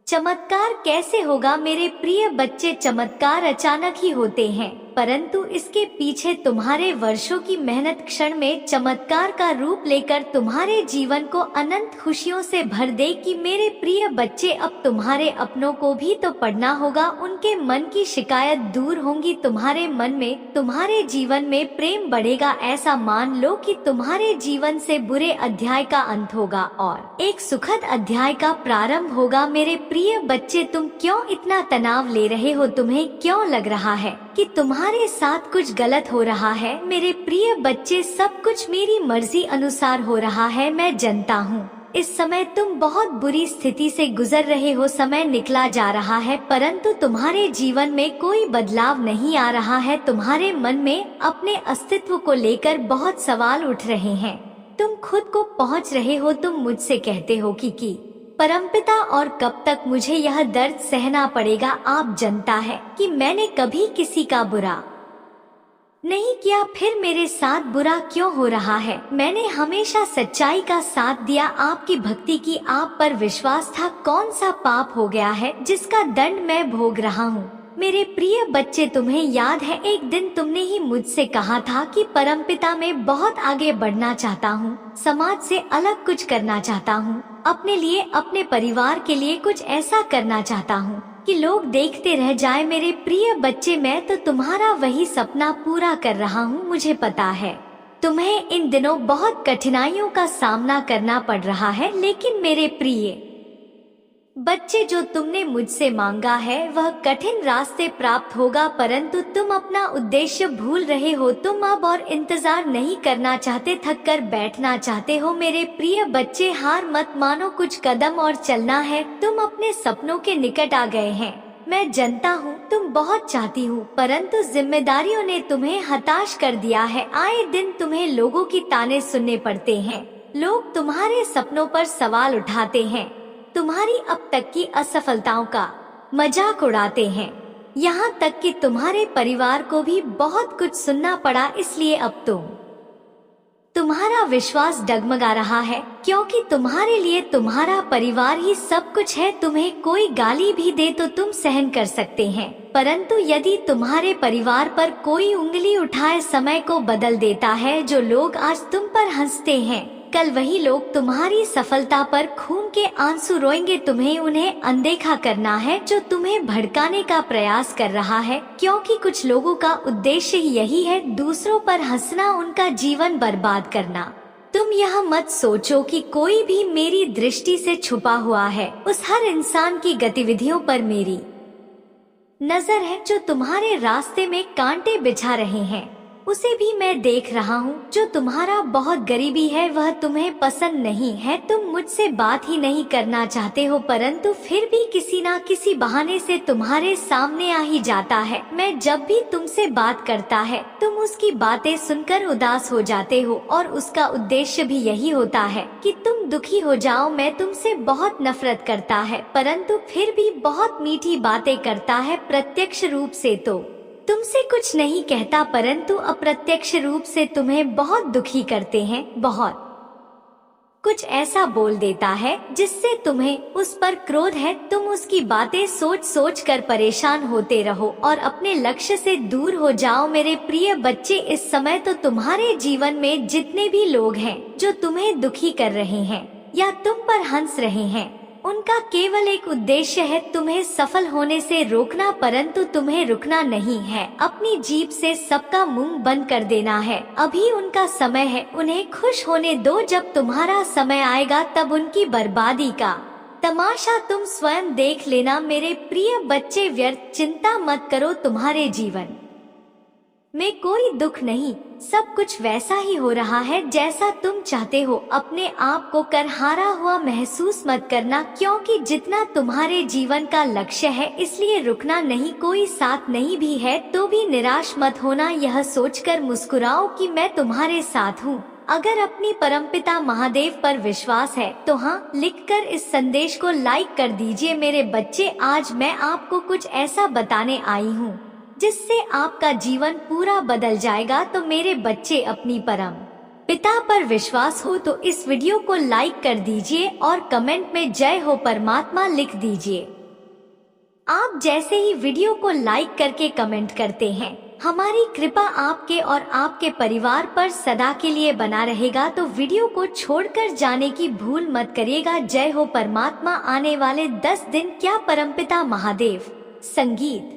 चमत्कार कैसे होगा। मेरे प्रिय बच्चे, चमत्कार अचानक ही होते हैं, परंतु इसके पीछे तुम्हारे वर्षों की मेहनत क्षण में चमत्कार का रूप लेकर तुम्हारे जीवन को अनंत खुशियों से भर दे। कि मेरे प्रिय बच्चे, अब तुम्हारे अपनों को भी तो पढ़ना होगा, उनके मन की शिकायत दूर होंगी, तुम्हारे मन में, तुम्हारे जीवन में प्रेम बढ़ेगा। ऐसा मान लो कि तुम्हारे जीवन से बुरे अध्याय का अंत होगा और एक सुखद अध्याय का प्रारंभ होगा। मेरे प्रिय बच्चे, तुम क्यों इतना तनाव ले रहे हो? तुम्हें क्यों लग रहा है कि तुम्हारे साथ कुछ गलत हो रहा है। मेरे प्रिय बच्चे, सब कुछ मेरी मर्जी अनुसार हो रहा है। मैं जानता हूँ इस समय तुम बहुत बुरी स्थिति से गुजर रहे हो। समय निकला जा रहा है परंतु तुम्हारे जीवन में कोई बदलाव नहीं आ रहा है। तुम्हारे मन में अपने अस्तित्व को लेकर बहुत सवाल उठ रहे हैं। तुम खुद को पहुंच रहे हो। तुम मुझसे कहते हो कि परमपिता, और कब तक मुझे यह दर्द सहना पड़ेगा। आप जानता है कि मैंने कभी किसी का बुरा नहीं किया, फिर मेरे साथ बुरा क्यों हो रहा है। मैंने हमेशा सच्चाई का साथ दिया, आपकी भक्ति की, आप पर विश्वास था। कौन सा पाप हो गया है जिसका दंड मैं भोग रहा हूँ। मेरे प्रिय बच्चे, तुम्हें याद है एक दिन तुमने ही मुझसे कहा था कि परमपिता में बहुत आगे बढ़ना चाहता हूँ, समाज से अलग कुछ करना चाहता हूँ, अपने लिए, अपने परिवार के लिए कुछ ऐसा करना चाहता हूँ कि लोग देखते रह जाए। मेरे प्रिय बच्चे, मैं तो तुम्हारा वही सपना पूरा कर रहा हूँ। मुझे पता है तुम्हें इन दिनों बहुत कठिनाइयों का सामना करना पड़ रहा है, लेकिन मेरे प्रिय बच्चे, जो तुमने मुझसे मांगा है वह कठिन रास्ते प्राप्त होगा, परंतु तुम अपना उद्देश्य भूल रहे हो। तुम अब और इंतजार नहीं करना चाहते, थक कर बैठना चाहते हो। मेरे प्रिय बच्चे, हार मत मानो, कुछ कदम और चलना है। तुम अपने सपनों के निकट आ गए हैं। मैं जानता हूँ तुम बहुत चाहती हो, परंतु जिम्मेदारियों ने तुम्हें हताश कर दिया है। आए दिन तुम्हें लोगों की ताने सुनने पड़ते हैं। लोग तुम्हारे सपनों पर सवाल उठाते हैं, तुम्हारी अब तक की असफलताओं का मजाक उड़ाते हैं। यहाँ तक कि तुम्हारे परिवार को भी बहुत कुछ सुनना पड़ा। इसलिए अब तुम्हारा विश्वास डगमगा रहा है, क्योंकि तुम्हारे लिए तुम्हारा परिवार ही सब कुछ है। तुम्हें कोई गाली भी दे तो तुम सहन कर सकते हैं, परंतु यदि तुम्हारे परिवार पर कोई उंगली उठाए, समय को बदल देता है। जो लोग आज तुम पर हंसते हैं, कल वही लोग तुम्हारी सफलता पर खून के आंसू रोएंगे। तुम्हें उन्हें अनदेखा करना है जो तुम्हें भड़काने का प्रयास कर रहा है, क्योंकि कुछ लोगों का उद्देश्य ही यही है, दूसरों पर हंसना, उनका जीवन बर्बाद करना। तुम यह मत सोचो कि कोई भी मेरी दृष्टि से छुपा हुआ है। उस हर इंसान की गतिविधियों पर मेरी नजर है जो तुम्हारे रास्ते में कांटे बिछा रहे हैं। उसे भी मैं देख रहा हूँ। जो तुम्हारा बहुत गरीबी है वह तुम्हें पसंद नहीं है। तुम मुझसे बात ही नहीं करना चाहते हो, परंतु फिर भी किसी ना किसी बहाने से तुम्हारे सामने आ ही जाता है। मैं जब भी तुमसे बात करता है तुम उसकी बातें सुनकर उदास हो जाते हो, और उसका उद्देश्य भी यही होता है कि तुम दुखी हो जाओ। मैं तुमसे बहुत नफरत करता है, परंतु फिर भी बहुत मीठी बातें करता है। प्रत्यक्ष रूप से तो तुमसे कुछ नहीं कहता, परंतु अप्रत्यक्ष रूप से तुम्हें बहुत दुखी करते हैं। बहुत कुछ ऐसा बोल देता है जिससे तुम्हें उस पर क्रोध है। तुम उसकी बातें सोच सोच कर परेशान होते रहो और अपने लक्ष्य से दूर हो जाओ। मेरे प्रिय बच्चे, इस समय तो तुम्हारे जीवन में जितने भी लोग हैं जो तुम्हें दुखी कर रहे हैं या तुम पर हंस रहे हैं, उनका केवल एक उद्देश्य है, तुम्हें सफल होने से रोकना, परंतु तुम्हें रुकना नहीं है। अपनी जीभ से सबका मुंह बंद कर देना है। अभी उनका समय है, उन्हें खुश होने दो। जब तुम्हारा समय आएगा तब उनकी बर्बादी का तमाशा तुम स्वयं देख लेना। मेरे प्रिय बच्चे, व्यर्थ चिंता मत करो। तुम्हारे जीवन में कोई दुख नहीं, सब कुछ वैसा ही हो रहा है जैसा तुम चाहते हो। अपने आप को कर हारा हुआ महसूस मत करना, क्योंकि जितना तुम्हारे जीवन का लक्ष्य है, इसलिए रुकना नहीं। कोई साथ नहीं भी है तो भी निराश मत होना। यह सोचकर मुस्कुराओ कि मैं तुम्हारे साथ हूँ। अगर अपनी परमपिता महादेव पर विश्वास है तो हाँ, लिखकर इस संदेश को लाइक कर दीजिए। मेरे बच्चे, आज मैं आपको कुछ ऐसा बताने आई हूँ जिससे आपका जीवन पूरा बदल जाएगा। तो मेरे बच्चे, अपनी परम पिता पर विश्वास हो तो इस वीडियो को लाइक कर दीजिए और कमेंट में जय हो परमात्मा लिख दीजिए। आप जैसे ही वीडियो को लाइक करके कमेंट करते हैं, हमारी कृपा आपके और आपके परिवार पर सदा के लिए बना रहेगा। तो वीडियो को छोड़कर जाने की भूल मत करिएगा। जय हो परमात्मा। आने वाले 10 दिन क्या परमपिता महादेव संगीत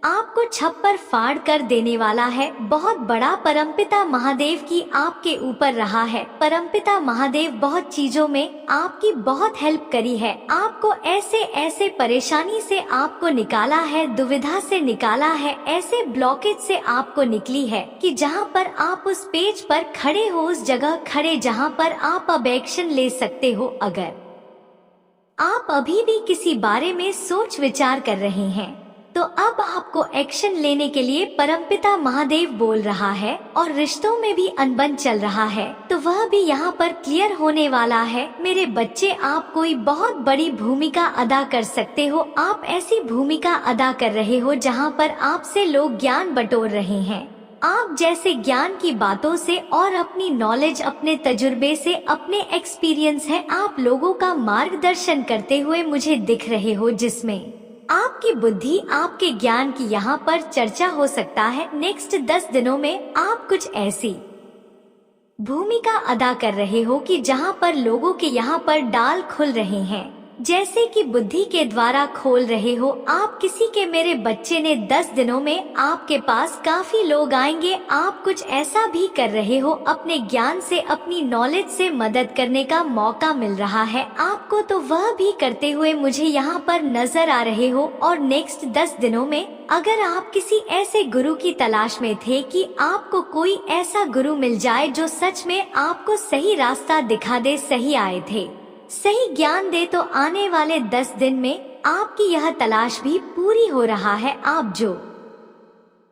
आपको छप्पर फाड़ कर देने वाला है। बहुत बड़ा परमपिता महादेव की आपके ऊपर रहा है। परमपिता महादेव बहुत चीजों में आपकी बहुत हेल्प करी है। आपको ऐसे ऐसे परेशानी से आपको निकाला है, दुविधा से निकाला है, ऐसे ब्लॉकेज से आपको निकली है कि जहाँ पर आप उस पेज पर खड़े हो, उस जगह खड़े जहाँ पर आप अब एक्शन ले सकते हो। अगर आप अभी भी किसी बारे में सोच विचार कर रहे हैं तो अब आपको एक्शन लेने के लिए परमपिता महादेव बोल रहा है। और रिश्तों में भी अनबन चल रहा है तो वह भी यहाँ पर क्लियर होने वाला है। मेरे बच्चे, आप कोई बहुत बड़ी भूमिका अदा कर सकते हो। आप ऐसी भूमिका अदा कर रहे हो जहाँ पर आपसे लोग ज्ञान बटोर रहे हैं। आप जैसे ज्ञान की बातों से और अपनी नॉलेज, अपने तजुर्बे से, अपने एक्सपीरियंस है, आप लोगों का मार्गदर्शन करते हुए मुझे दिख रहे हो, जिसमें आपकी बुद्धि, आपके ज्ञान की यहाँ पर चर्चा हो सकता है। नेक्स्ट 10 दिनों में आप कुछ ऐसी भूमिका अदा कर रहे हो कि जहाँ पर लोगों के यहाँ पर डाल खुल रहे हैं, जैसे कि बुद्धि के द्वारा खोल रहे हो आप किसी के। मेरे बच्चे ने 10 दिनों में आपके पास काफी लोग आएंगे। आप कुछ ऐसा भी कर रहे हो, अपने ज्ञान से, अपनी नॉलेज से मदद करने का मौका मिल रहा है आपको, तो वह भी करते हुए मुझे यहाँ पर नजर आ रहे हो। और नेक्स्ट 10 दिनों में अगर आप किसी ऐसे गुरु की तलाश में थे कि आपको कोई ऐसा गुरु मिल जाए जो सच में आपको सही रास्ता दिखा दे, सही आए थे, सही ज्ञान दे, तो आने वाले 10 दिन में आपकी यह तलाश भी पूरी हो रहा है। आप जो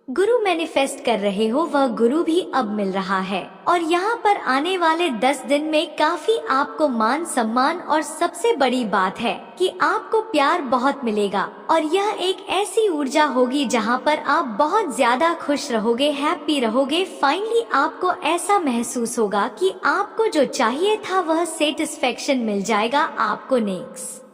गुरु मैनिफेस्ट कर रहे हो वह गुरु भी अब मिल रहा है। और यहाँ पर आने वाले 10 दिन में काफी आपको मान सम्मान, और सबसे बड़ी बात है कि आपको प्यार बहुत मिलेगा। और यह एक ऐसी ऊर्जा होगी जहाँ पर आप बहुत ज्यादा खुश रहोगे, हैप्पी रहोगे। फाइनली आपको ऐसा महसूस होगा कि आपको जो चाहिए था वह सेटिस्फेक्शन मिल जाएगा आपको। नेक्स्ट